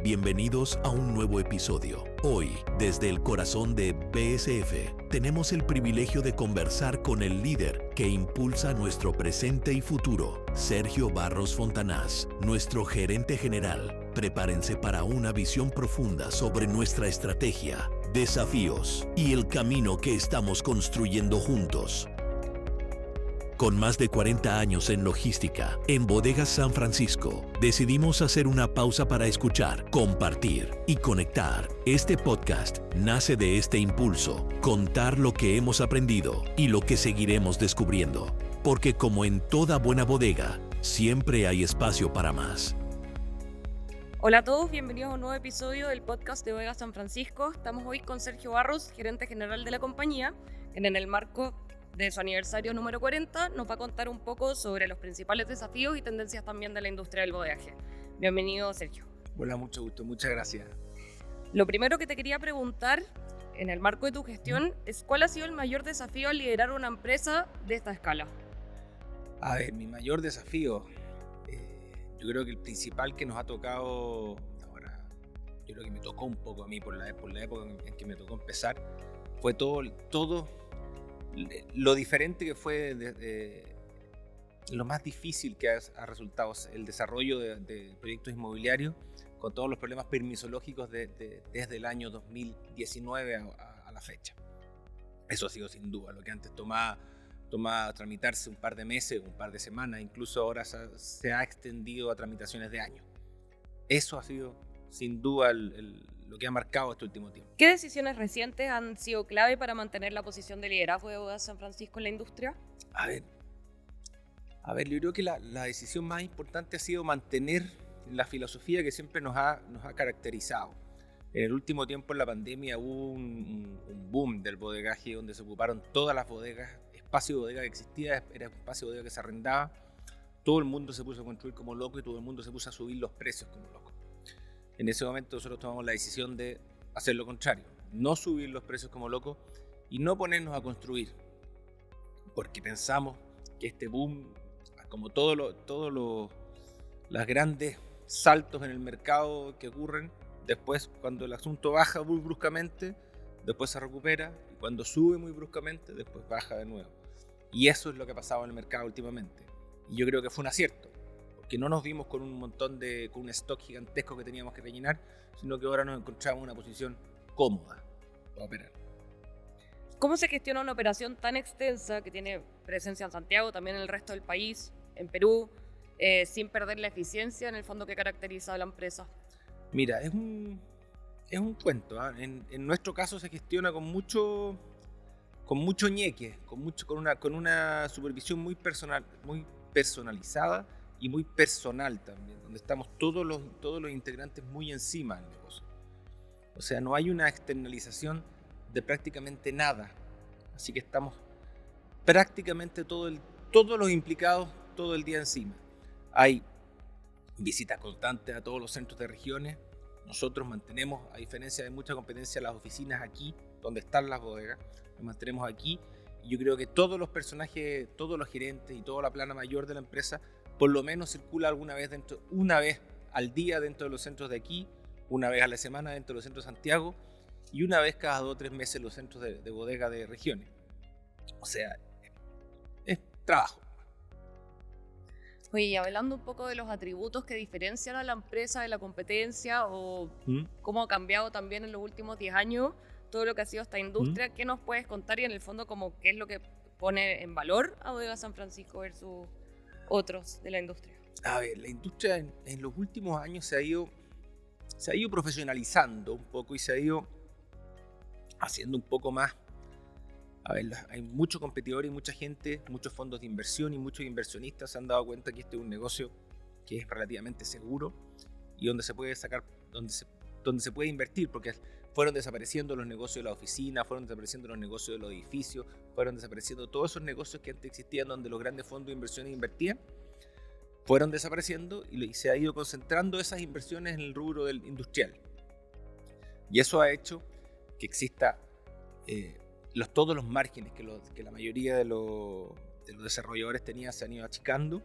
Bienvenidos a un nuevo episodio. Hoy, desde el corazón de BSF, tenemos el privilegio de conversar con el líder que impulsa nuestro presente y futuro, Sergio Barros Fontanás, nuestro gerente general. Prepárense para una visión profunda sobre nuestra estrategia, desafíos y el camino que estamos construyendo juntos. Con más de 40 años en logística, en Bodegas San Francisco, decidimos hacer una pausa para escuchar, compartir y conectar. Este podcast nace de este impulso, contar lo que hemos aprendido y lo que seguiremos descubriendo. Porque como en toda buena bodega, siempre hay espacio para más. Hola a todos, bienvenidos a un nuevo episodio del podcast de Bodegas San Francisco. Estamos hoy con Sergio Barros, gerente general de la compañía, quien en el marco de su aniversario número 40 nos va a contar un poco sobre los principales desafíos y tendencias también de la industria del bodegaje. Bienvenido, Sergio. Hola, mucho gusto, muchas gracias. Lo primero que te quería preguntar, en el marco de tu gestión, es ¿cuál ha sido el mayor desafío al liderar una empresa de esta escala? A ver, mi mayor desafío, yo creo que el principal que nos ha tocado ahora, yo creo que me tocó un poco a mí por la época en que me tocó empezar, fue todo lo diferente que fue, lo más difícil que ha resultado el desarrollo de proyectos inmobiliarios con todos los problemas permisológicos desde el año 2019 a la fecha. Eso ha sido sin duda, lo que antes tomaba tramitarse un par de meses, un par de semanas, incluso ahora se ha extendido a tramitaciones de años. Eso ha sido sin duda lo que ha marcado este último tiempo. ¿Qué decisiones recientes han sido clave para mantener la posición de liderazgo de Bodegas San Francisco en la industria? A ver, yo creo que la decisión más importante ha sido mantener la filosofía que siempre nos ha caracterizado. En el último tiempo, en la pandemia, hubo un boom del bodegaje donde se ocuparon todas las bodegas. Espacio de bodega que existía era un espacio de bodega que se arrendaba. Todo el mundo se puso a construir como loco y todo el mundo se puso a subir los precios como loco. En ese momento nosotros tomamos la decisión de hacer lo contrario, no subir los precios como locos y no ponernos a construir, porque pensamos que este boom, como todos los grandes saltos en el mercado que ocurren, después cuando el asunto baja muy bruscamente, después se recupera, y cuando sube muy bruscamente, después baja de nuevo. Y eso es lo que ha pasado en el mercado últimamente. Y yo creo que fue un acierto, porque no nos vimos con un stock gigantesco que teníamos que rellenar, sino que ahora nos encontramos en una posición cómoda para operar. ¿Cómo se gestiona una operación tan extensa que tiene presencia en Santiago, también en el resto del país, en Perú, sin perder la eficiencia en el fondo que caracteriza a la empresa? Mira, es un cuento, ¿eh? En nuestro caso se gestiona con mucho ñeque, con una supervisión muy personalizada y muy personal también, donde estamos todos los integrantes muy encima del negocio. O sea, no hay una externalización de prácticamente nada, así que estamos prácticamente todos los implicados todo el día encima. Hay visitas constantes a todos los centros de regiones. Nosotros mantenemos, a diferencia de mucha competencia, las oficinas aquí, donde están las bodegas, las mantenemos aquí. Y yo creo que todos los personajes, todos los gerentes y toda la plana mayor de la empresa, por lo menos circula una vez al día dentro de los centros de aquí, una vez a la semana dentro de los centros de Santiago y una vez cada 2 o 3 meses en los centros de bodega de regiones. O sea, es trabajo. Oye, y hablando un poco de los atributos que diferencian a la empresa de la competencia o cómo ha cambiado también en los últimos 10 años todo lo que ha sido esta industria, ¿qué nos puedes contar y en el fondo como qué es lo que pone en valor a Bodegas San Francisco versus otros de la industria? A ver, la industria en los últimos años se ha ido profesionalizando un poco y se ha ido haciendo un poco más. A ver, hay muchos competidores y mucha gente, muchos fondos de inversión y muchos inversionistas se han dado cuenta que este es un negocio que es relativamente seguro y donde se puede sacar, donde se puede invertir, porque fueron desapareciendo los negocios de la oficina, fueron desapareciendo los negocios de los edificios, fueron desapareciendo todos esos negocios que antes existían donde los grandes fondos de inversiones invertían, fueron desapareciendo y se ha ido concentrando esas inversiones en el rubro del industrial. Y eso ha hecho que exista todos los márgenes que la mayoría de los desarrolladores tenían se han ido achicando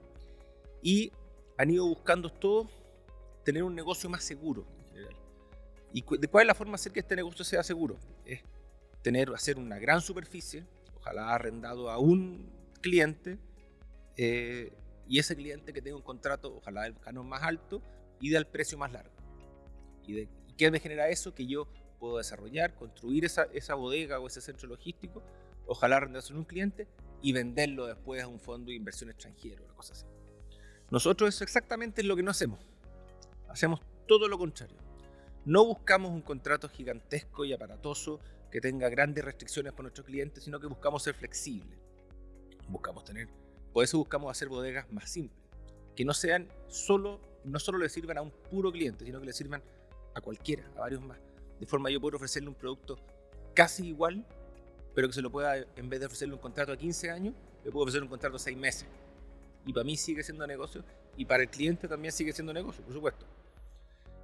y han ido buscando todos tener un negocio más seguro. general. ¿Y cuál es la forma de hacer que este negocio sea seguro? Es hacer una gran superficie, ojalá arrendado a un cliente, y ese cliente que tenga un contrato, ojalá del canon más alto y del precio más largo. ¿Y qué me genera eso? Que yo puedo desarrollar, construir esa bodega o ese centro logístico, ojalá arrendárselo a un cliente y venderlo después a un fondo de inversión extranjero, una cosa así. Nosotros eso exactamente es lo que no hacemos. Hacemos todo lo contrario. No buscamos un contrato gigantesco y aparatoso que tenga grandes restricciones para nuestros clientes, sino que buscamos ser flexibles. Por eso buscamos hacer bodegas más simples, que no solo le sirvan a un puro cliente, sino que le sirvan a cualquiera, a varios más. De forma yo puedo ofrecerle un producto casi igual, pero que se lo pueda, en vez de ofrecerle un contrato a 15 años, le puedo ofrecer un contrato a 6 meses. Y para mí sigue siendo negocio, y para el cliente también sigue siendo negocio, por supuesto.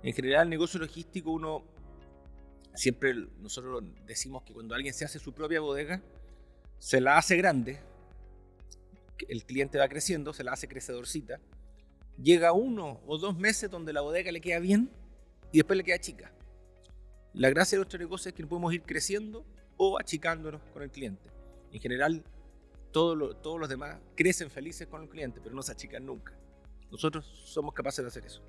En general, el negocio logístico, nosotros decimos que cuando alguien se hace su propia bodega, se la hace grande, el cliente va creciendo, se la hace crecedorcita, llega 1 o 2 meses donde la bodega le queda bien y después le queda chica. La gracia de nuestro negocio es que podemos ir creciendo o achicándonos con el cliente. En general, todos los demás crecen felices con el cliente, pero no se achican nunca. Nosotros somos capaces de hacer eso.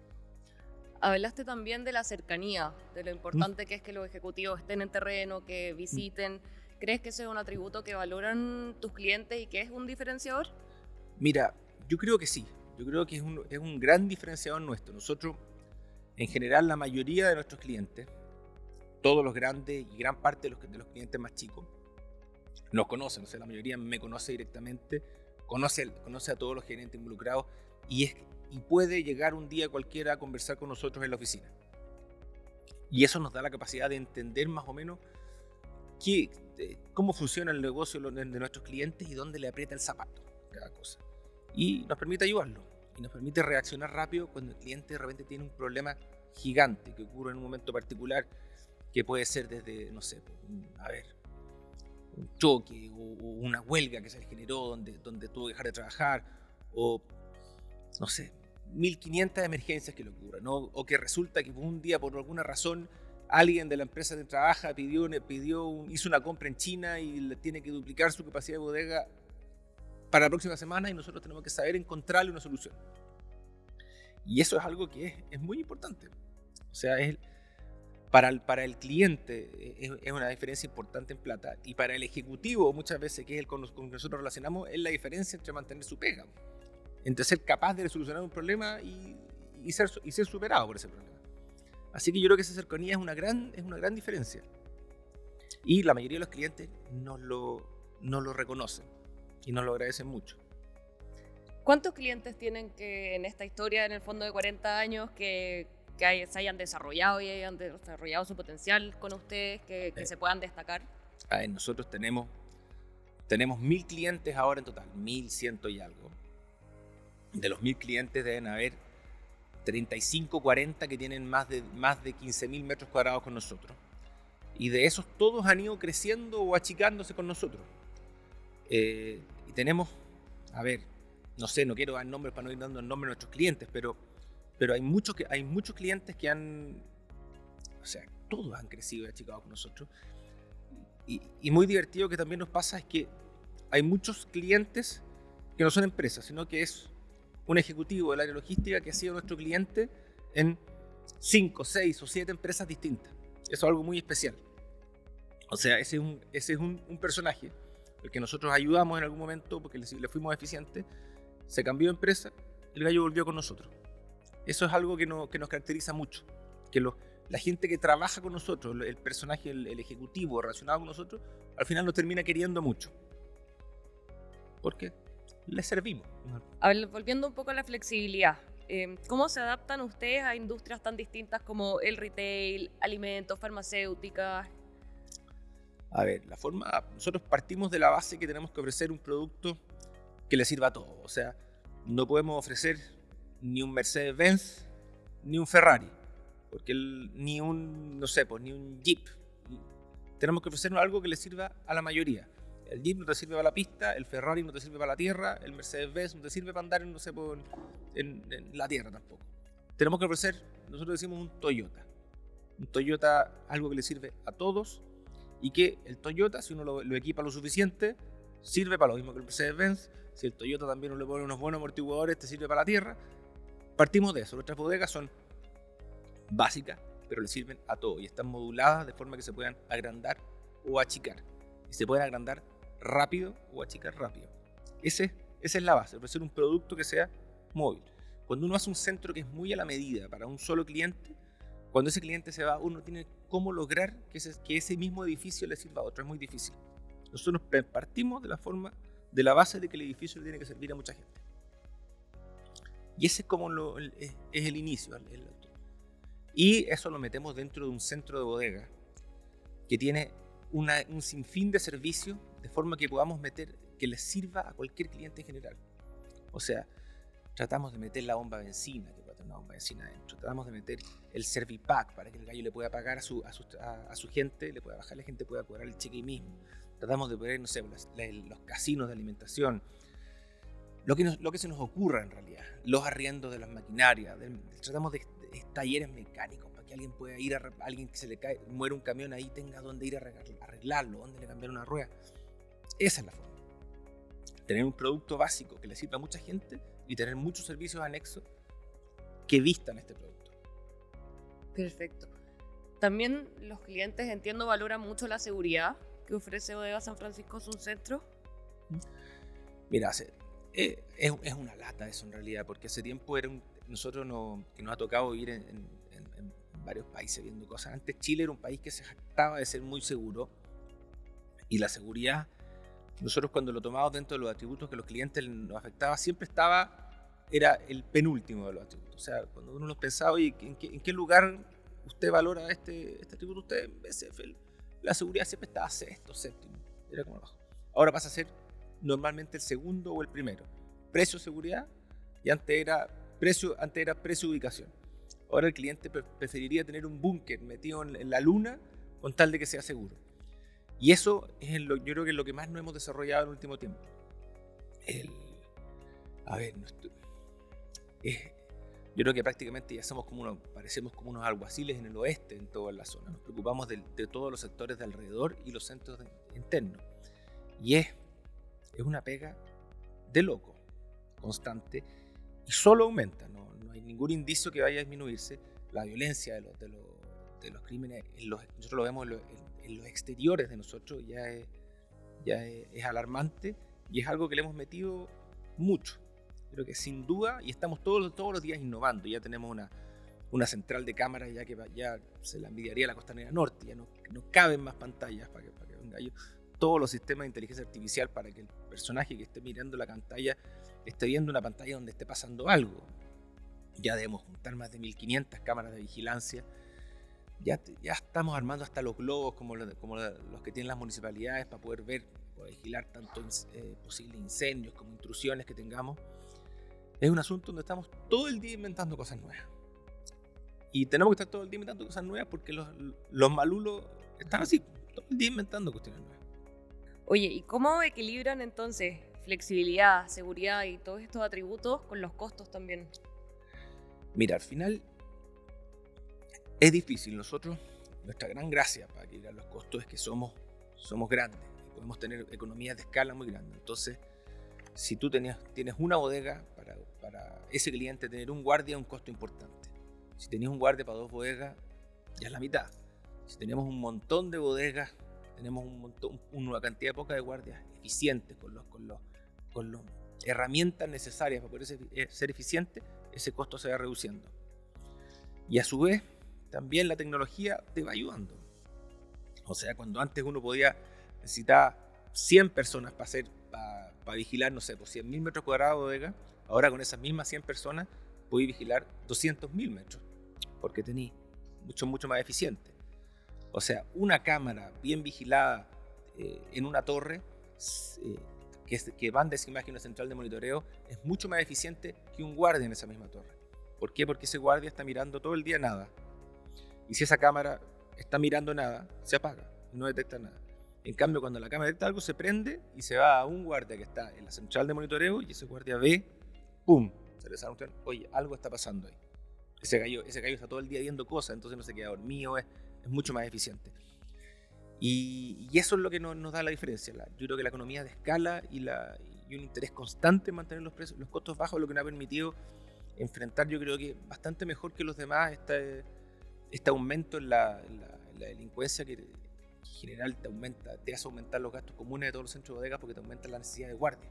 Hablaste también de la cercanía, de lo importante que es que los ejecutivos estén en terreno, que visiten. ¿Crees que ese es un atributo que valoran tus clientes y que es un diferenciador? Mira, yo creo que sí. Yo creo que es un gran diferenciador nuestro. Nosotros, en general, la mayoría de nuestros clientes, todos los grandes y gran parte de los clientes más chicos, nos conocen. O sea, la mayoría me conoce directamente, conoce a todos los gerentes involucrados y puede llegar un día cualquiera a conversar con nosotros en la oficina. Y eso nos da la capacidad de entender más o menos cómo funciona el negocio de nuestros clientes y dónde le aprieta el zapato cada cosa. Y nos permite ayudarlo. Y nos permite reaccionar rápido cuando el cliente de repente tiene un problema gigante que ocurre en un momento particular, que puede ser desde, no sé, un choque o una huelga que se le generó donde tuvo que dejar de trabajar, o no sé, 1500 emergencias que le ocurran, ¿no? O que resulta que un día por alguna razón alguien de la empresa donde trabaja hizo una compra en China y le tiene que duplicar su capacidad de bodega para la próxima semana y nosotros tenemos que saber encontrarle una solución. Y eso es algo que es muy importante. O sea, para el cliente es una diferencia importante en plata, y para el ejecutivo muchas veces, que es el con que nosotros relacionamos, es la diferencia entre mantener su pega, entre ser capaz de solucionar un problema y ser superado por ese problema. Así que yo creo que esa cercanía es una gran diferencia. Y la mayoría de los clientes nos lo reconocen y nos lo agradecen mucho. ¿Cuántos clientes tienen que en esta historia, en el fondo de 40 años, que se hayan desarrollado y hayan desarrollado su potencial con ustedes, que se puedan destacar? Nosotros tenemos 1000 clientes ahora en total, 1100 y algo. De los 1000 clientes deben haber 35, 40 que tienen más de 15.000 metros cuadrados con nosotros. Y de esos todos han ido creciendo o achicándose con nosotros. Y tenemos, no sé, no quiero dar nombres para no ir dando el nombre de nuestros clientes, pero hay muchos clientes que todos han crecido y achicado con nosotros. Y muy divertido que también nos pasa es que hay muchos clientes que no son empresas, sino que es un ejecutivo del área logística que ha sido nuestro cliente en 5, 6 o 7 empresas distintas. Eso es algo muy especial. O sea, ese es un personaje el que nosotros ayudamos en algún momento porque le fuimos eficientes, se cambió de empresa y el gallo volvió con nosotros. Eso es algo que nos caracteriza mucho, que la gente que trabaja con nosotros, el personaje, el ejecutivo relacionado con nosotros, al final nos termina queriendo mucho. ¿Por qué? Le servimos. Volviendo un poco a la flexibilidad, ¿cómo se adaptan ustedes a industrias tan distintas como el retail, alimentos, farmacéuticas? Nosotros partimos de la base que tenemos que ofrecer un producto que le sirva a todos. O sea, no podemos ofrecer ni un Mercedes-Benz ni un Ferrari, porque ni un Jeep. Tenemos que ofrecer algo que le sirva a la mayoría. El Jeep no te sirve para la pista, el Ferrari no te sirve para la tierra, el Mercedes-Benz no te sirve para andar en la tierra tampoco. Tenemos que ofrecer, nosotros decimos un Toyota. Un Toyota, algo que le sirve a todos, y que el Toyota, si uno lo equipa lo suficiente, sirve para lo mismo que el Mercedes-Benz. Si el Toyota también uno le pone unos buenos amortiguadores, te sirve para la tierra. Partimos de eso. Nuestras bodegas son básicas, pero le sirven a todo y están moduladas de forma que se puedan agrandar o achicar. Y se pueden agrandar rápido o achicar rápido. Esa es la base, ofrecer un producto que sea móvil. Cuando uno hace un centro que es muy a la medida para un solo cliente, cuando ese cliente se va, uno tiene cómo lograr que ese mismo edificio le sirva a otro. Es muy difícil. Nosotros partimos de la base de que el edificio le tiene que servir a mucha gente. Y ese es como es el inicio. Y eso lo metemos dentro de un centro de bodega que tiene un sinfín de servicios, de forma que podamos meter, que les sirva a cualquier cliente en general. O sea, tratamos de meter la bomba de benzina, que pueda tener una bomba de benzina adentro. Tratamos de meter el Servipack para que el gallo le pueda pagar a su gente, le pueda bajar, la gente pueda cobrar el cheque ahí mismo. Tratamos de poner, no sé, los casinos de alimentación. Lo que se nos ocurra en realidad. Los arriendos de las maquinarias. Tratamos de talleres mecánicos para que alguien pueda ir alguien que se le cae, muere un camión ahí, tenga dónde ir a arreglarlo, dónde le cambiar una rueda. Esa es la forma. Tener un producto básico que le sirva a mucha gente y tener muchos servicios anexos que vistan este producto. Perfecto. También los clientes, entiendo, valoran mucho la seguridad que ofrece Bodega San Francisco Sun Centro. Mira, es una lata eso en realidad, porque hace tiempo nosotros que nos ha tocado vivir en varios países viendo cosas. Antes Chile era un país que se jactaba de ser muy seguro, y la seguridad, nosotros cuando lo tomamos dentro de los atributos que los clientes nos afectaba, siempre era el penúltimo de los atributos. O sea, cuando uno los pensaba, oye, ¿en qué lugar usted valora este atributo? Usted en BCF, la seguridad siempre estaba sexto, séptimo, era como abajo. Ahora pasa a ser normalmente el segundo o el primero. Precio, seguridad, y antes era precio, ubicación. Ahora el cliente preferiría tener un búnker metido en la luna con tal de que sea seguro. Y eso yo creo que es lo que más nos hemos desarrollado en el último tiempo. Yo creo que prácticamente ya parecemos como unos alguaciles en el oeste, en toda la zona. Nos preocupamos de todos los sectores de alrededor y los centros internos. Y es una pega de loco, constante, y solo aumenta. No hay ningún indicio que vaya a disminuirse. La violencia de los crímenes, nosotros lo vemos en los exteriores de nosotros, ya es alarmante, y es algo que le hemos metido mucho. Creo que sin duda, y estamos todos los días innovando. Ya tenemos una central de cámaras ya que ya se la envidiaría la Costanera Norte, ya no caben más pantallas para que venga yo. Todos los sistemas de inteligencia artificial para que el personaje que esté mirando la pantalla esté viendo una pantalla donde esté pasando algo. Ya debemos juntar más de 1500 cámaras de vigilancia. Ya estamos armando hasta los globos como los que tienen las municipalidades para poder vigilar tanto posibles incendios como intrusiones que tengamos. Es un asunto donde estamos todo el día inventando cosas nuevas. Y tenemos que estar todo el día inventando cosas nuevas porque los malulos están así, todo el día inventando cuestiones nuevas. Oye, ¿y cómo equilibran entonces flexibilidad, seguridad y todos estos atributos con los costos también? Mira, al final es difícil. Nuestra gran gracia para equilibrar los costos es que somos grandes y podemos tener economías de escala muy grandes. Entonces, si tú tienes una bodega, para ese cliente tener un guardia es un costo importante. Si tenías un guardia para 2 bodegas, ya es la mitad. Si tenemos un montón de bodegas, tenemos una cantidad poca de guardias eficientes con las herramientas necesarias para poder ser eficiente, ese costo se va reduciendo. Y a su vez, también la tecnología te va ayudando. O sea, cuando antes uno necesitaba 100 personas para vigilar, no sé, por 100.000 metros cuadrados de bodega, ahora con esas mismas 100 personas podéis vigilar 200.000 metros, porque tenéis mucho más eficiente. O sea, una cámara bien vigilada en una torre que manda esa imagen a una central de monitoreo es mucho más eficiente que un guardia en esa misma torre. ¿Por qué? Porque ese guardia está mirando todo el día nada. Y si esa cámara está mirando nada, se apaga, no detecta nada. En cambio, cuando la cámara detecta algo, se prende y se va a un guardia que está en la central de monitoreo y ese guardia ve, ¡pum!, se le sale un tren, oye, algo está pasando ahí. ese gallo está todo el día viendo cosas, entonces no se queda dormido, es mucho más eficiente. Y eso es lo que nos da la diferencia. Yo creo que la economía de escala y un interés constante en mantener los costos bajos es lo que nos ha permitido enfrentar, yo creo que bastante mejor que los demás, este aumento en la delincuencia que en general te hace aumentar los gastos comunes de todos los centros de bodegas porque te aumenta la necesidad de guardia.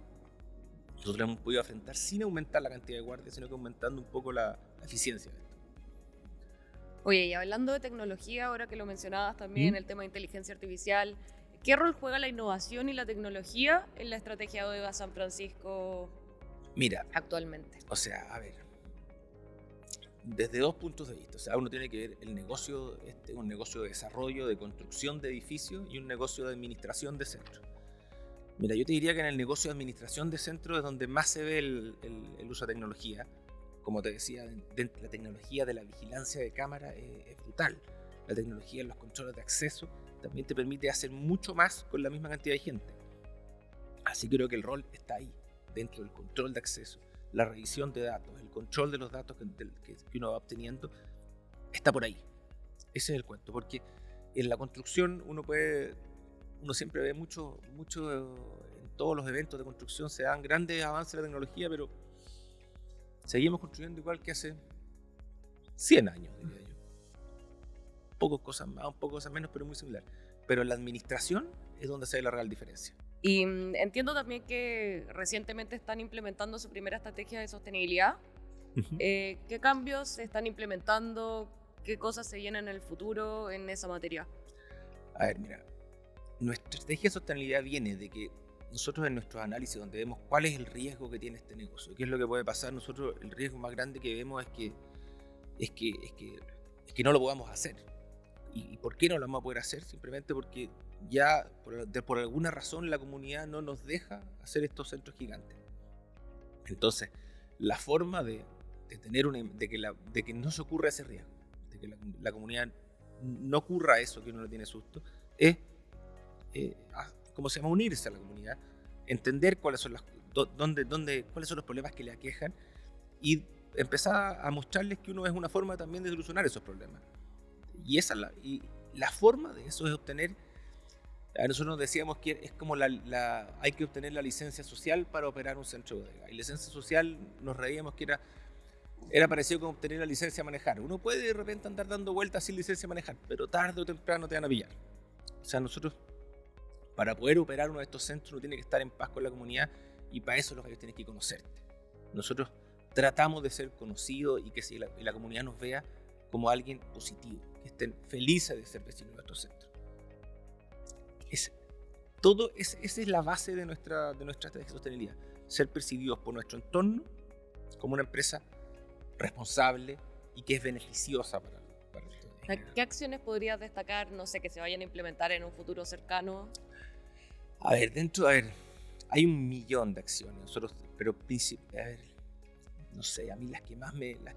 Nosotros hemos podido afrontar sin aumentar la cantidad de guardias, sino que aumentando un poco la eficiencia de esto. Oye, y hablando de tecnología, ahora que lo mencionabas también, el tema de inteligencia artificial, ¿qué rol juega la innovación y la tecnología en la estrategia de Bodega San Francisco actualmente? O sea, a ver, desde dos puntos de vista. O sea, uno tiene que ver el negocio, un negocio de desarrollo, de construcción de edificios y un negocio de administración de centros. Mira, yo te diría que en el negocio de administración de centros es donde más se ve el uso de tecnología. Como te decía, la tecnología de la vigilancia de cámara es brutal. La tecnología en los controles de acceso también te permite hacer mucho más con la misma cantidad de gente. Así que creo que el rol está ahí, dentro del control de acceso, la revisión de datos, el control de los datos que uno va obteniendo, está por ahí. Ese es el cuento, porque en la construcción uno siempre ve mucho en todos los eventos de construcción se dan grandes avances en la tecnología, pero seguimos construyendo igual que hace 100 años, diría yo. Pocas cosas más, un poco cosas menos, pero muy similar. Pero en la administración es donde se ve la real diferencia. Y entiendo también que recientemente están implementando su primera estrategia de sostenibilidad. ¿Qué cambios se están implementando? ¿Qué cosas se vienen en el futuro en esa materia? A ver, mira, nuestra estrategia de sostenibilidad viene de que nosotros en nuestros análisis donde vemos cuál es el riesgo que tiene este negocio, qué es lo que puede pasar, nosotros el riesgo más grande que vemos es que no lo podamos hacer. ¿Y por qué no lo vamos a poder hacer? Simplemente porque ya por alguna razón la comunidad no nos deja hacer estos centros gigantes. Entonces, la forma de que no se ocurra ese riesgo, de que la comunidad no ocurra eso, que uno le tiene susto, es ¿cómo se llama? Unirse a la comunidad, entender cuáles son cuáles son los problemas que le aquejan y empezar a mostrarles que uno es una forma también de solucionar esos problemas. Y la forma de eso es obtener, nosotros nos decíamos que es como hay que obtener la licencia social para operar un centro de bodega. Y licencia social nos reíamos que era parecido como obtener la licencia a manejar. Uno puede de repente andar dando vueltas sin licencia a manejar, pero tarde o temprano te van a pillar. O sea, nosotros, para poder operar uno de estos centros, uno tiene que estar en paz con la comunidad y para eso los gallos tienen que conocerte. Nosotros tratamos de ser conocidos y que la comunidad nos vea como alguien positivo, que estén felices de ser vecinos de nuestro centro. Esa es la base de nuestra estrategia de sostenibilidad, ser percibidos por nuestro entorno como una empresa responsable y que es beneficiosa para ¿Qué acciones podrías destacar, no sé, que se vayan a implementar en un futuro cercano? A ver, hay un millón de acciones, pero no sé, a mí las que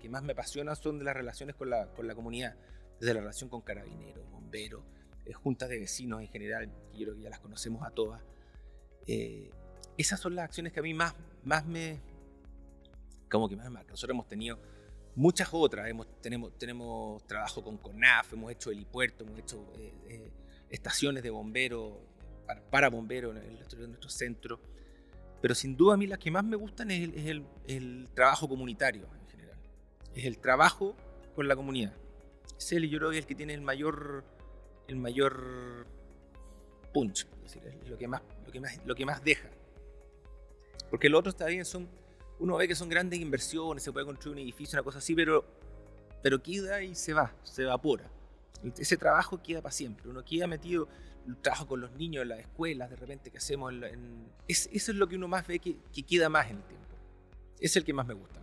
más me apasionan son de las relaciones con la comunidad, desde la relación con carabineros, bomberos, juntas de vecinos en general, que yo creo que ya las conocemos a todas. Esas son las acciones que a mí más me marcan. Nosotros hemos tenido muchas otras, tenemos trabajo con CONAF, hemos hecho helipuerto, hemos hecho estaciones de bomberos, para bomberos en nuestro centro. Pero sin duda a mí las que más me gustan es el trabajo comunitario en general. Es el trabajo con la comunidad. Yo creo que es el que tiene el mayor punch, es decir, es lo que más deja. Porque los otros también uno ve que son grandes inversiones, se puede construir un edificio, una cosa así, pero queda y se evapora. Ese trabajo queda para siempre. Uno queda metido, el trabajo con los niños en las escuelas, de repente que hacemos, eso es lo que uno más ve que queda más en el tiempo. Es el que más me gusta.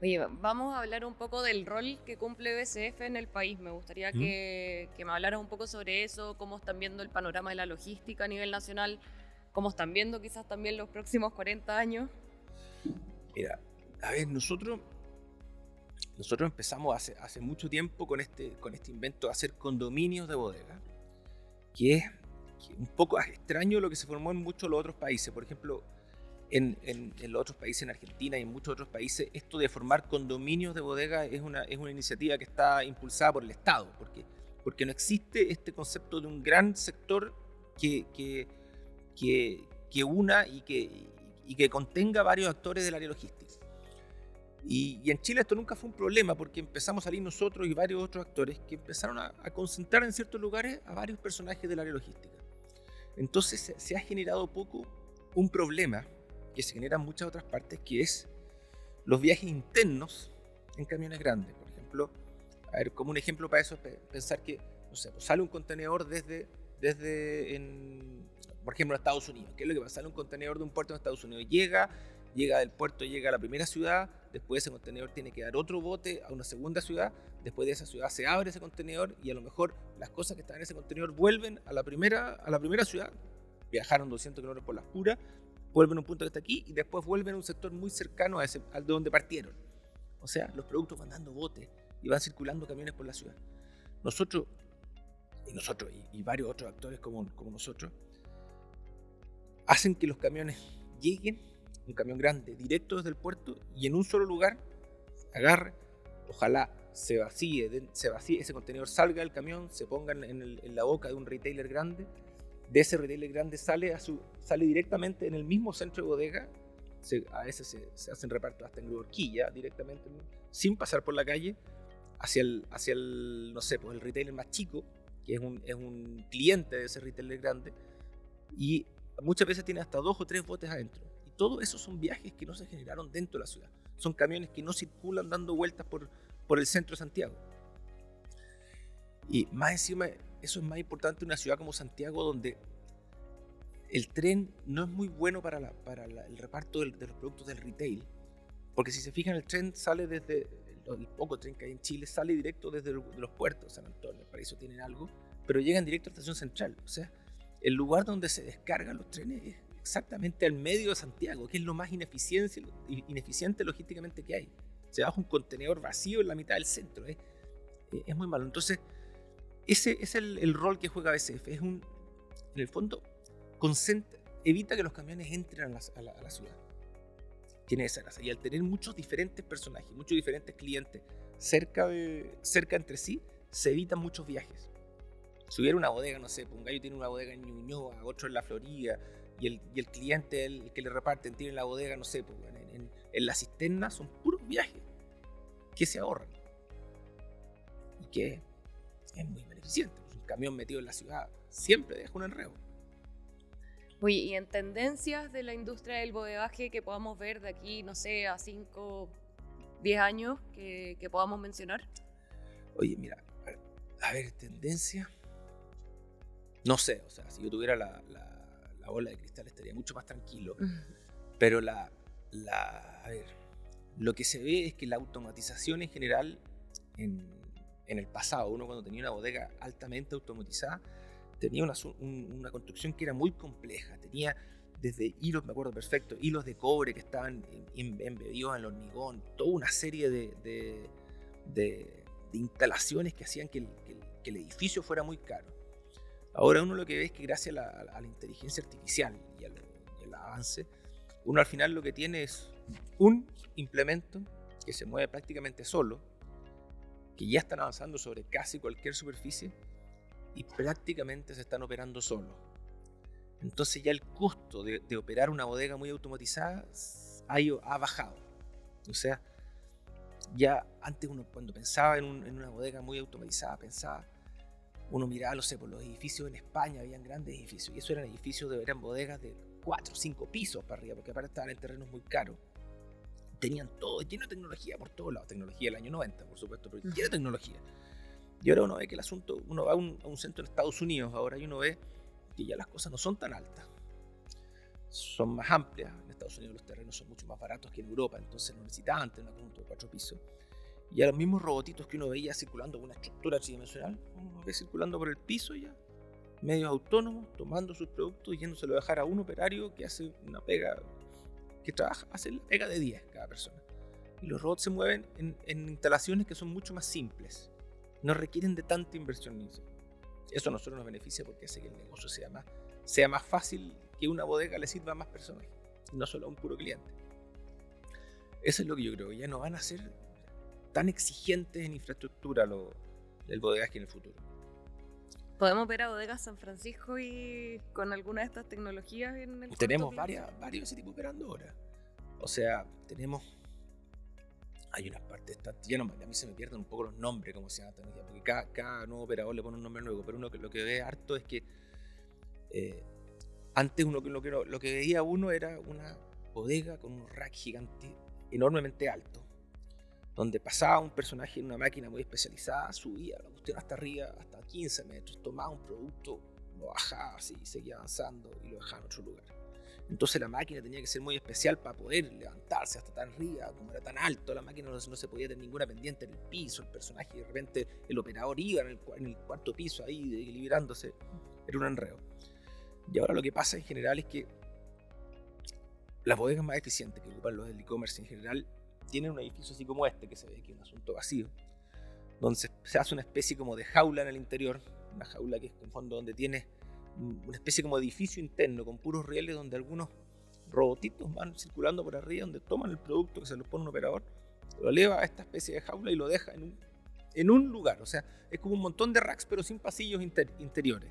Oye, vamos a hablar un poco del rol que cumple BCF en el país. Me gustaría que me hablaras un poco sobre eso, cómo están viendo el panorama de la logística a nivel nacional, cómo están viendo quizás también los próximos 40 años. Mira, a ver, nosotros empezamos hace mucho tiempo con este invento de hacer condominios de bodega, que es un poco extraño lo que se formó en muchos de los otros países. Por ejemplo, en los otros países, en Argentina y en muchos otros países, esto de formar condominios de bodega es una iniciativa que está impulsada por el Estado, porque no existe este concepto de un gran sector que una y que contenga varios actores del área logística. Y en Chile esto nunca fue un problema, porque empezamos a salir nosotros y varios otros actores que empezaron a concentrar en ciertos lugares a varios personajes del área logística. Entonces se ha generado poco un problema que se genera en muchas otras partes, que es los viajes internos en camiones grandes. Por ejemplo, a ver, como un ejemplo para eso es pensar que, no sé, pues sale un contenedor por ejemplo, en Estados Unidos. ¿Qué es lo que pasa? Sale un contenedor de un puerto en Estados Unidos, llega del puerto, llega a la primera ciudad, después ese contenedor tiene que dar otro bote a una segunda ciudad, después de esa ciudad se abre ese contenedor y a lo mejor las cosas que están en ese contenedor vuelven a la primera ciudad, viajaron 200 kilómetros por las puras, vuelven a un punto que está aquí y después vuelven a un sector muy cercano al de donde partieron. O sea, los productos van dando botes y van circulando camiones por la ciudad. Nosotros y varios otros actores como nosotros, hacen que los camiones lleguen, un camión grande, directo desde el puerto, y en un solo lugar agarre, ojalá se vacíe ese contenedor, salga del camión, se ponga en la boca de un retailer grande. De ese retailer grande sale directamente en el mismo centro de bodega. A veces se hacen repartos hasta en horquilla directamente, sin pasar por la calle, hacia el no sé, pues el retailer más chico, que es un cliente de ese retailer grande, y muchas veces tiene hasta 2 o 3 botes adentro. Y todo eso son viajes que no se generaron dentro de la ciudad. Son camiones que no circulan dando vueltas por el centro de Santiago. Y más encima, eso es más importante en una ciudad como Santiago, donde el tren no es muy bueno para el reparto de los productos del retail. Porque si se fijan, el tren sale desde el poco tren que hay en Chile, sale directo desde los puertos, San Antonio, Paraíso tienen algo, pero llegan directo a la estación central. O sea, el lugar donde se descargan los trenes es exactamente al medio de Santiago, que es lo más ineficiente logísticamente que hay. Se baja un contenedor vacío en la mitad del centro. Es muy malo. Entonces, ese es el rol que juega BCF. En el fondo, evita que los camiones entren a la ciudad. Tiene esa gracia. Y al tener muchos diferentes personajes, muchos diferentes clientes cerca entre sí, se evitan muchos viajes. Si hubiera una bodega, no sé, un gallo tiene una bodega en Ñuñoa, otro en la Florida, y el cliente, el que le reparten, tiene la bodega, no sé, en la cisterna, son puros viajes que se ahorran. Y que es muy beneficiente. Un camión metido en la ciudad siempre deja un enredo. Oye, y en tendencias de la industria del bodegaje que podamos ver de aquí, no sé, a 5, 10 años, que podamos mencionar. Oye, mira, a ver, tendencia. No sé, o sea, si yo tuviera la bola de cristal estaría mucho más tranquilo. Pero a ver, lo que se ve es que la automatización en general, en el pasado, uno cuando tenía una bodega altamente automatizada, tenía una construcción que era muy compleja. Tenía desde hilos, me acuerdo perfecto, hilos de cobre que estaban embebidos en el hormigón, toda una serie de instalaciones que hacían que el edificio fuera muy caro. Ahora uno lo que ve es que gracias a la inteligencia artificial y al avance, uno al final lo que tiene es un implemento que se mueve prácticamente solo, que ya están avanzando sobre casi cualquier superficie y prácticamente se están operando solos. Entonces ya el costo de operar una bodega muy automatizada ha bajado. O sea, ya antes uno cuando pensaba en una bodega muy automatizada, uno miraba, no sé, por los edificios en España, habían grandes edificios, y eso eran bodegas de 4 o 5 pisos para arriba, porque aparte estaban en terrenos muy caros. Tenían todo lleno de tecnología por todos lados, tecnología del año 90, por supuesto, pero lleno de tecnología. Y ahora uno ve que el asunto, uno va a un centro en Estados Unidos ahora y uno ve que ya las cosas no son tan altas, son más amplias. En Estados Unidos los terrenos son mucho más baratos que en Europa, entonces no necesitaban tener una punta de 4 pisos. Y a los mismos robotitos que uno veía circulando con una estructura tridimensional, uno ve circulando por el piso ya, medios autónomos, tomando sus productos y yéndoselo a dejar a un operario que hace una pega, que hace la pega de 10 cada persona. Y los robots se mueven en instalaciones que son mucho más simples, no requieren de tanta inversión. Eso a nosotros nos beneficia porque hace que el negocio sea más fácil, que una bodega le sirva a más personas. no solo a un puro cliente. Eso es lo que yo creo, ya no van a ser tan exigentes en infraestructura el bodegaje en el futuro. ¿Podemos ver a Bodegas San Francisco y con alguna de estas tecnologías en el Tenemos corto plazo? varios de ese tipo operando ahora. O sea, hay unas partes, a mí se me pierden un poco los nombres, como se llama la tecnología, porque cada nuevo operador le pone un nombre nuevo, pero lo que ve harto es que antes lo que veía uno era una bodega con un rack gigante, enormemente alto, donde pasaba un personaje en una máquina muy especializada, subía la cuestión hasta arriba, hasta 15 metros, tomaba un producto, lo bajaba así, seguía avanzando y lo dejaba en otro lugar. Entonces la máquina tenía que ser muy especial para poder levantarse hasta tan arriba, como era tan alto, la máquina no se podía tener ninguna pendiente en el piso, el personaje, de repente el operador iba en el cuarto piso ahí, equilibrándose, era un enredo. Y ahora lo que pasa en general es que las bodegas más eficientes que ocupan los del e-commerce en general tienen un edificio así como este, que se ve aquí, un asunto vacío, donde se hace una especie como de jaula en el interior, una jaula que es en fondo donde tiene una especie como de edificio interno con puros rieles, donde algunos robotitos van circulando por arriba, donde toman el producto que se lo pone un operador, lo eleva a esta especie de jaula y lo deja en un lugar. O sea, es como un montón de racks pero sin pasillos interiores.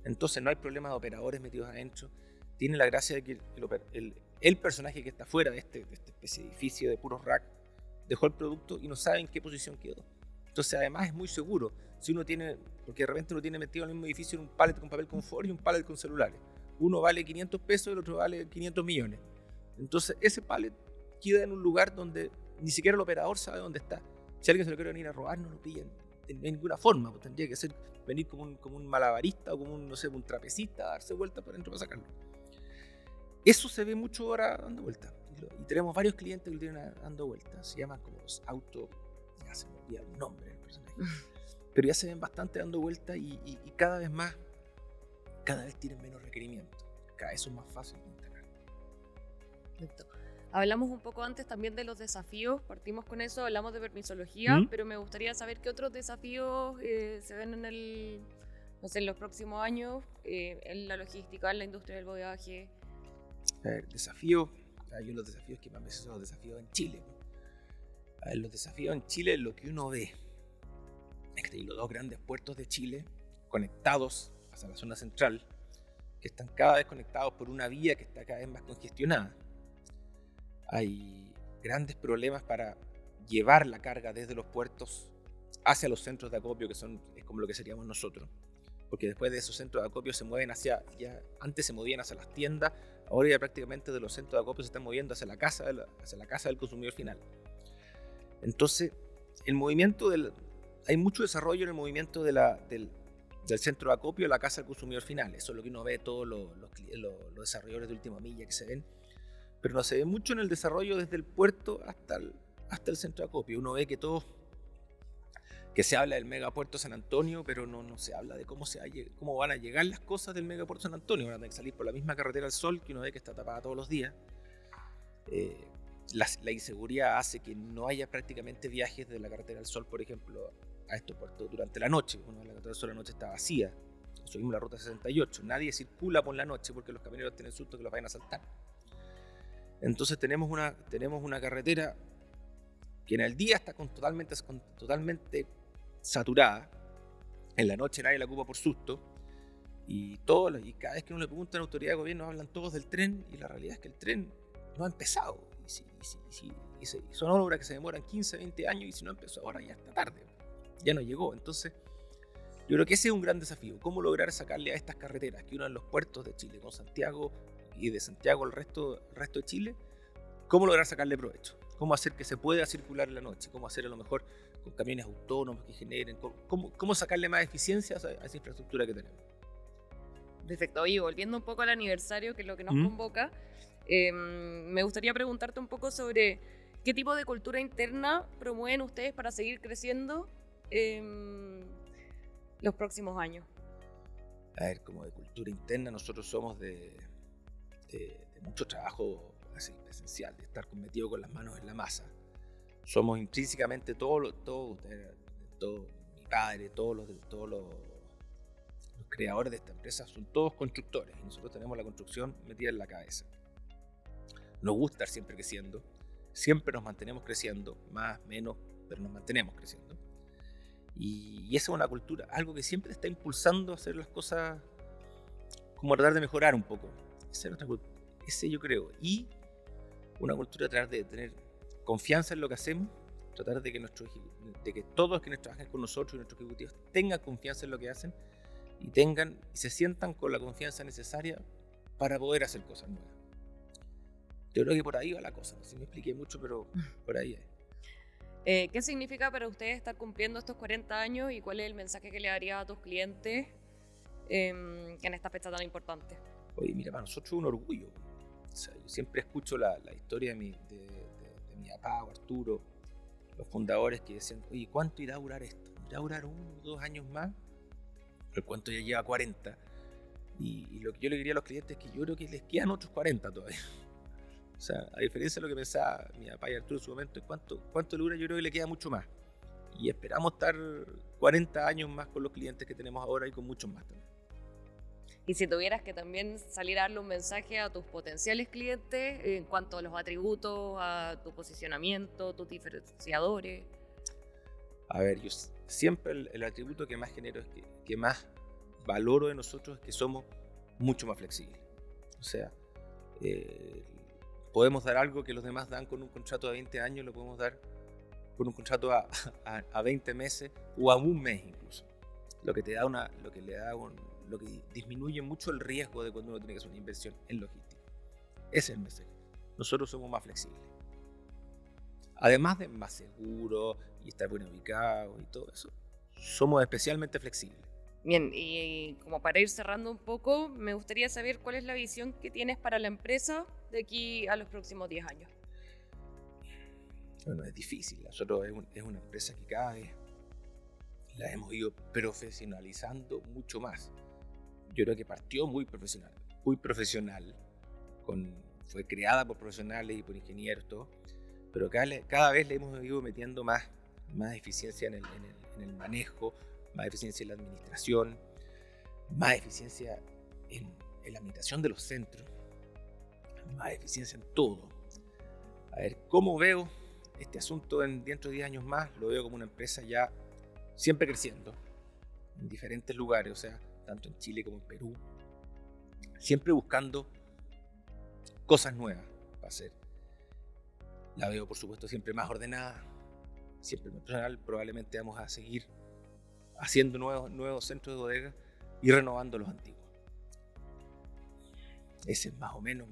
Entonces no hay problema de operadores metidos adentro. Tiene la gracia de que el personaje que está fuera de esta especie de edificio de puros racks dejó el producto y no sabe en qué posición quedó. Entonces además es muy seguro. Si uno tiene, porque de repente uno tiene metido en el mismo edificio un pallet con papel confort y un pallet con celulares. Uno vale 500 pesos y el otro vale 500 millones. Entonces ese pallet queda en un lugar donde ni siquiera el operador sabe dónde está. Si alguien se lo quiere venir a robar, no lo pillan de ninguna forma. Pues tendría que venir como un malabarista o como un trapecista a darse vuelta por dentro para sacarlo. Eso se ve mucho ahora dando vueltas. Y tenemos varios clientes que lo tienen dando vueltas. Se llaman como los ya se me olvida el nombre del personaje. Pero ya se ven bastante dando vueltas y cada vez tienen menos requerimientos. Cada vez son más fáciles de instalar. Perfecto. Hablamos un poco antes también de los desafíos, partimos con eso, hablamos de permisología, pero me gustaría saber qué otros desafíos se ven en los próximos años, en la logística, en la industria del bodegaje. A ver, los desafíos que más veces son los desafíos en Chile. A ver, los desafíos en Chile, lo que uno ve es que hay los dos grandes puertos de Chile conectados hacia la zona central, que están cada vez conectados por una vía que está cada vez más congestionada. Hay grandes problemas para llevar la carga desde los puertos hacia los centros de acopio, es como lo que seríamos nosotros. Porque después de esos centros de acopio se mueven antes se movían hacia las tiendas, ahora ya prácticamente de los centros de acopio se están moviendo hacia la casa del consumidor final. Entonces, hay mucho desarrollo en el movimiento del centro de acopio a la casa del consumidor final. Eso es lo que uno ve, todos los desarrolladores de última milla que se ven. Pero no se ve mucho en el desarrollo desde el puerto hasta el centro de acopio. Uno ve que se habla del megapuerto San Antonio, pero no se habla de cómo van a llegar las cosas del megapuerto San Antonio. Van a tener que salir por la misma carretera al Sol, que uno ve que está tapada todos los días. La inseguridad hace que no haya prácticamente viajes de la carretera al Sol, por ejemplo, a estos puertos durante la noche. La carretera al Sol la noche está vacía. Subimos la ruta 68. Nadie circula por la noche porque los camioneros tienen susto que los vayan a asaltar. Entonces tenemos una carretera que en el día está totalmente saturada. En la noche nadie la ocupa por susto. Y cada vez que uno le pregunta a la autoridad de gobierno hablan todos del tren, y la realidad es que el tren no ha empezado. Y son obras que se demoran 15, 20 años, y si no empezó ahora ya está tarde. Ya no llegó. Entonces yo creo que ese es un gran desafío. ¿Cómo lograr sacarle a estas carreteras que unen los puertos de Chile con Santiago y de Santiago al resto de Chile? ¿Cómo lograr sacarle provecho? ¿Cómo hacer que se pueda circular en la noche? ¿Cómo hacer a lo mejor con camiones autónomos que generen? ¿Cómo sacarle más eficiencia a esa infraestructura que tenemos? Perfecto. Oye, volviendo un poco al aniversario, que es lo que nos convoca, me gustaría preguntarte un poco sobre qué tipo de cultura interna promueven ustedes para seguir creciendo los próximos años. A ver, como de cultura interna, nosotros somos de mucho trabajo así, esencial, de estar metido con las manos en la masa. Somos intrínsecamente mi padre, todos los creadores de esta empresa son todos constructores, y nosotros tenemos la construcción metida en la cabeza. nos gusta estar siempre creciendo, siempre nos mantenemos creciendo, más, menos, pero nos mantenemos creciendo. Y esa es una cultura, algo que siempre te está impulsando a hacer las cosas, como tratar de mejorar un poco. Ese yo creo. Y una cultura tratar de tener confianza en lo que hacemos, tratar de que todos los que trabajen con nosotros y nuestros ejecutivos tengan confianza en lo que hacen y se sientan con la confianza necesaria para poder hacer cosas nuevas. Yo creo que por ahí va la cosa, no sé si me expliqué mucho, pero por ahí es. ¿Qué significa para ustedes estar cumpliendo estos 40 años y cuál es el mensaje que le daría a tus clientes en esta fecha tan importante? Oye, mira, para nosotros es un orgullo. O sea, yo siempre escucho la historia de mi papá, Arturo, los fundadores que decían, oye, ¿cuánto irá a durar esto? ¿Irá a durar 1 o 2 años más? El cuento ya lleva 40. Y lo que yo le diría a los clientes es que yo creo que les quedan otros 40 todavía. O sea, a diferencia de lo que pensaba mi papá y Arturo en su momento, ¿cuánto le dura? Yo creo que le queda mucho más. Y esperamos estar 40 años más con los clientes que tenemos ahora y con muchos más también. Y si tuvieras que también salir a darle un mensaje a tus potenciales clientes en cuanto a los atributos, a tu posicionamiento, tus diferenciadores. A ver, yo siempre el atributo que más genero, que más valoro de nosotros es que somos mucho más flexibles. O sea, podemos dar algo que los demás dan con un contrato de 20 años, lo podemos dar con un contrato a 20 meses o a 1 mes incluso. Lo que disminuye mucho el riesgo de cuando uno tiene que hacer una inversión en logística. Ese es el mensaje. Nosotros somos más flexibles. Además de más seguros y estar bien ubicados y todo eso, somos especialmente flexibles. Bien, y como para ir cerrando un poco, me gustaría saber cuál es la visión que tienes para la empresa de aquí a los próximos 10 años. Bueno, es difícil. Nosotros es una empresa que cada vez la hemos ido profesionalizando mucho más. Yo creo que partió muy profesional, fue creada por profesionales y por ingenieros, todo, pero cada vez le hemos ido metiendo más eficiencia en el manejo, más eficiencia en la administración, más eficiencia en la administración de los centros, más eficiencia en todo. A ver, ¿cómo veo este asunto dentro de 10 años más? Lo veo como una empresa ya siempre creciendo, en diferentes lugares, o sea, tanto en Chile como en Perú, siempre buscando cosas nuevas para hacer. La veo, por supuesto, siempre más ordenada, siempre más personal. Probablemente vamos a seguir haciendo nuevos centros de bodega y renovando los antiguos. Ese es más o menos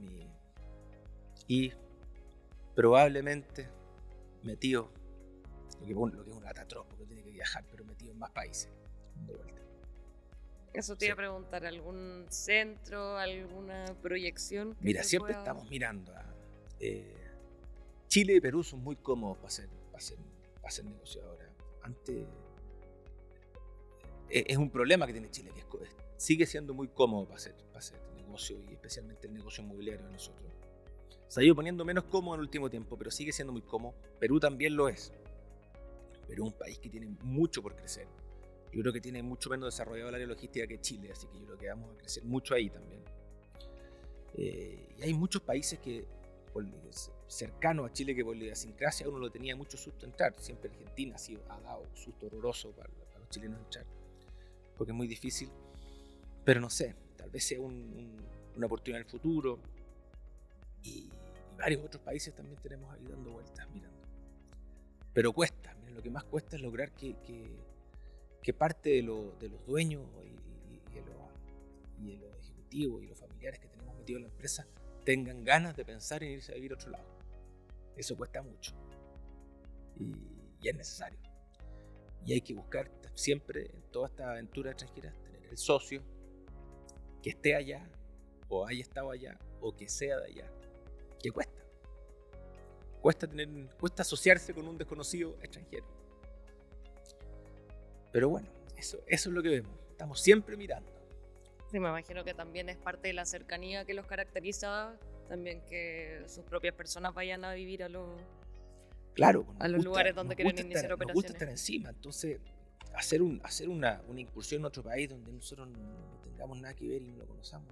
y probablemente metido, lo que es un ratatrop, porque tiene que viajar, pero metido en más países, de vuelta. Eso te iba a preguntar, ¿algún centro, alguna proyección? Mira, siempre estamos mirando. Chile y Perú son muy cómodos para hacer negocio ahora. Antes es un problema que tiene Chile, que sigue siendo muy cómodo para hacer negocio, y especialmente el negocio inmobiliario de nosotros. Se ha ido poniendo menos cómodo en el último tiempo, pero sigue siendo muy cómodo. Perú también lo es. Perú es un país que tiene mucho por crecer. Yo creo que tiene mucho menos desarrollado el área logística que Chile, así que yo creo que vamos a crecer mucho ahí también. Y hay muchos países cercanos a Chile que por la idiosincrasia uno lo tenía mucho susto entrar. Siempre Argentina ha dado un susto horroroso para los chilenos entrar, porque es muy difícil. Pero no sé, tal vez sea una oportunidad en el futuro. Y varios otros países también tenemos ahí dando vueltas, mirando. Pero cuesta, miren, lo que más cuesta es lograr que parte de los dueños y de los ejecutivos y los familiares que tenemos metidos en la empresa tengan ganas de pensar en irse a vivir a otro lado. Eso cuesta mucho y es necesario. Y hay que buscar siempre, en toda esta aventura extranjera, tener el socio que esté allá, o haya estado allá, o que sea de allá. Que cuesta asociarse con un desconocido extranjero. Pero bueno, eso es lo que vemos. Estamos siempre mirando. Sí, me imagino que también es parte de la cercanía que los caracteriza, también que sus propias personas vayan a vivir a los lugares donde quieren iniciar operaciones. Nos gusta estar encima, entonces hacer una incursión en otro país donde nosotros no tengamos nada que ver y no lo conozcamos,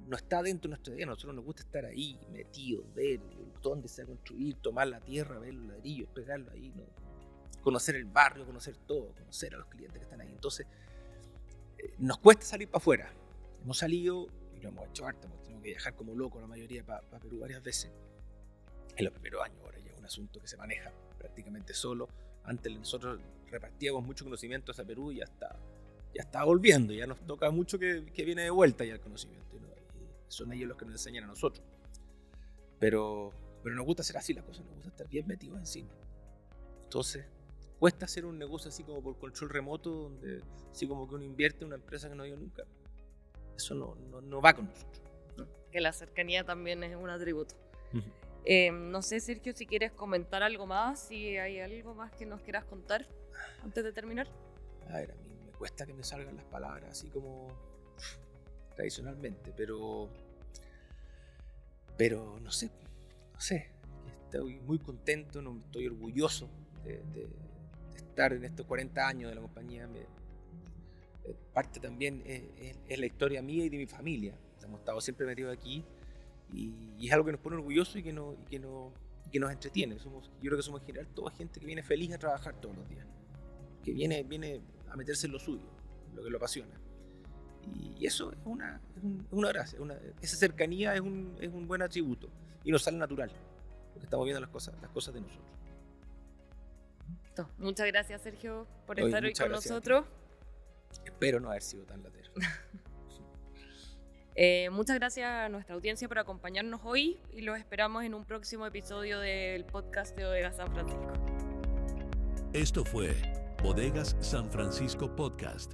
no está dentro de nuestra idea. A nosotros nos gusta estar ahí, metidos, ver dónde se va a construir, tomar la tierra, ver los ladrillos, pegarlos ahí, ¿no? Conocer el barrio, conocer todo, conocer a los clientes que están ahí. Entonces, nos cuesta salir para afuera. Hemos salido, y lo hemos hecho harto, hemos tenido que viajar como locos la mayoría para Perú varias veces. En los primeros años, ahora ya es un asunto que se maneja prácticamente solo. Antes nosotros repartíamos mucho conocimiento hacia Perú y ya está volviendo, ya nos toca mucho que viene de vuelta ya el conocimiento, ¿no? Y son ellos los que nos enseñan a nosotros. Pero nos gusta hacer así las cosas, nos gusta estar bien metidos encima. Entonces, cuesta hacer un negocio así como por control remoto, donde así como que uno invierte en una empresa que no ha ido nunca. Eso no va con nosotros. Que la cercanía también es un atributo. No sé, Sergio, si quieres comentar algo más, si hay algo más que nos quieras contar antes de terminar. A ver, a mí me cuesta que me salgan las palabras así como tradicionalmente, pero no sé, estoy muy contento, estoy orgulloso de estar en estos 40 años de la compañía. Parte también es la historia mía y de mi familia. Hemos estado siempre metidos aquí y es algo que nos pone orgullosos y que nos entretiene. Yo creo que somos en general toda gente que viene feliz a trabajar todos los días, que viene a meterse en lo suyo, lo que lo apasiona. Y eso es una gracia, esa cercanía es un buen atributo y nos sale natural, porque estamos viendo las cosas de nosotros. Muchas gracias, Sergio, por estar hoy con gracias nosotros. Espero no haber sido tan latero. Muchas gracias a nuestra audiencia por acompañarnos hoy y los esperamos en un próximo episodio del podcast de Bodegas San Francisco. Esto fue Bodegas San Francisco Podcast.